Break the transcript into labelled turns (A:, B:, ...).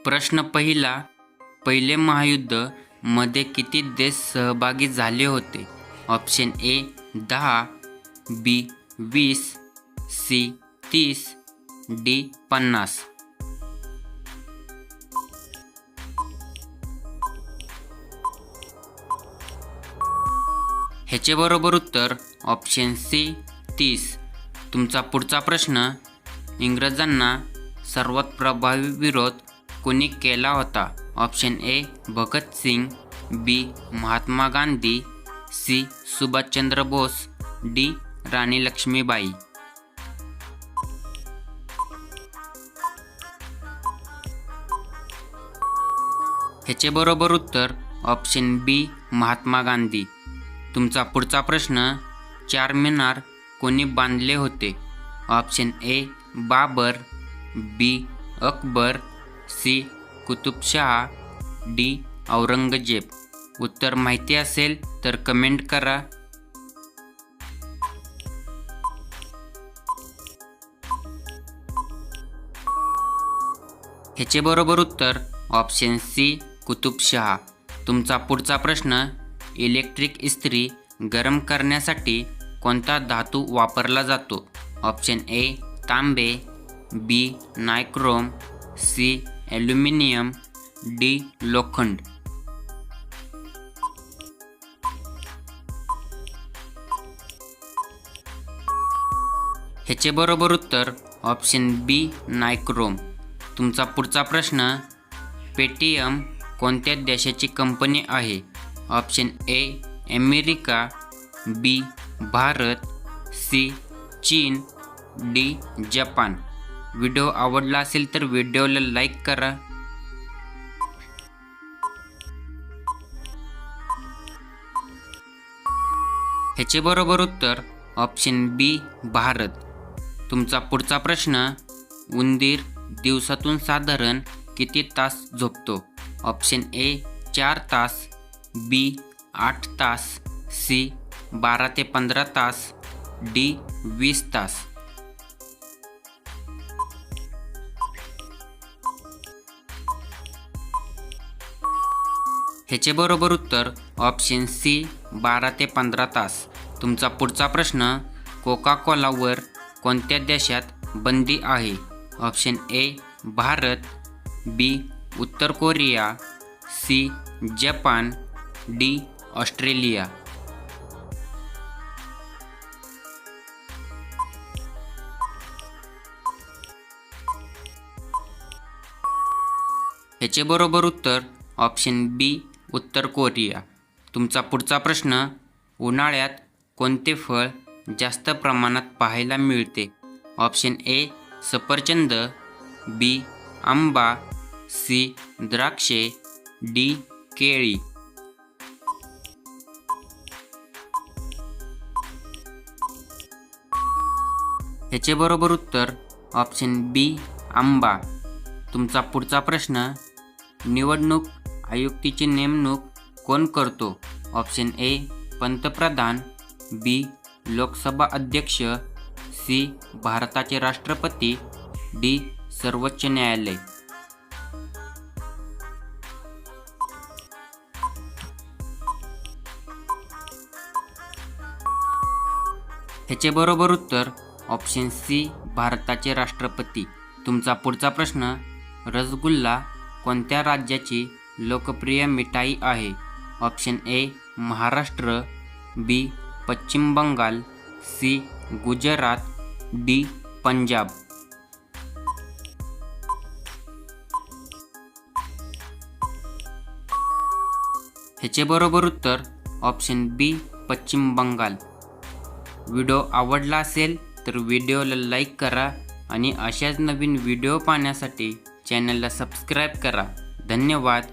A: प्रश्न पहिला, पहिले महायुद्ध मध्ये किती देश सहभागी झाले होते? Option A 10, B 20, C 30, D 50. ह्याचे बरोबर उत्तर ऑप्शन सी 30. तुमचा पुढचा प्रश्न, इंग्रजांना सर्वात प्रभावी विरोध कोणी केला होता? Option A Bhagat Singh, B Mahatma Gandhi, C Subhashchandra Bose, D राणी लक्ष्मीबाई. ह्याचे बरोबर उत्तर ऑप्शन बी महात्मा गांधी. तुमचा पुढचा प्रश्न, चारमिनार कोणी बांधले होते? Option A Babur, B Akbar, C Qutub Shah, D Aurangzeb. उत्तर माहिती असेल तर कमेंट करा. ह्याचे बरोबर उत्तर ऑप्शन सी कुतुबशाह. तुमचा पुढचा प्रश्न, इलेक्ट्रिक इस्त्री गरम करण्यासाठी कोणता धातू वापरला जातो? ऑप्शन ए तांबे, B nichrome, C aluminium, D लोखंड. ह्याचे बरोबर उत्तर ऑप्शन बी नायक्रोम. तुमचा पुढचा प्रश्न, पेटीएम कोणत्या देशाची कंपनी आहे? Option A America, B Bharat, C चीन, डी जपान. व्हिडिओ आवडला असेल तर व्हिडिओला लाईक करा. ह्याचे बरोबर उत्तर ऑप्शन बी भारत. तुमचा पुढचा प्रश्न, उंदीर दिवसातून साधारण किती तास झोपतो? ऑप्शन ए 4 तास, बी 8 तास, सी 12 ते 15 तास, डी 20 तास. ह्याचे बरोबर उत्तर ऑप्शन सी 12 ते 15 तास. तुमचा पुढचा प्रश्न, कोका कोलावर कोणत्या देशात बंदी आहे? ऑप्शन ए भारत, बी उत्तर Korea, C Japan, D Australia. ह्याचे बरोबर उत्तर ऑप्शन बी उत्तर कोरिया. तुमचा पुढचा प्रश्न, उन्हाळ्यात कोणते फळ जास्त प्रमाणात पाहायला मिळते? ऑप्शन ए सफरचंद, बी आंबा, सी द्राक्षे, डी केळी. ह्याचे बरोबर उत्तर ऑप्शन बी आंबा. तुमचा पुढचा प्रश्न, निवडणूक आयुक्ताची नेमणूक कोण करतो? ऑप्शन ए पंतप्रधान, बी लोकसभा अध्यक्ष, सी भारताचे राष्ट्रपती, डी सर्वोच्च न्यायालय. ह्याचे बरोबर उत्तर ऑप्शन सी भारताचे राष्ट्रपती. तुमचा पुढचा प्रश्न, रसगुल्ला कोणत्या राज्याची लोकप्रिय मिठाई आहे? ऑप्शन ए महाराष्ट्र, बी पश्चिम बंगाल, सी गुजरात, डी पंजाब. ह्याचे बरोबर उत्तर ऑप्शन बी पश्चिम बंगाल. व्हिडिओ आवडला असेल तर व्हिडिओला लाईक करा आणि अशाच नवीन व्हिडिओ पाहण्यासाठी चॅनलला सबस्क्राईब करा. धन्यवाद.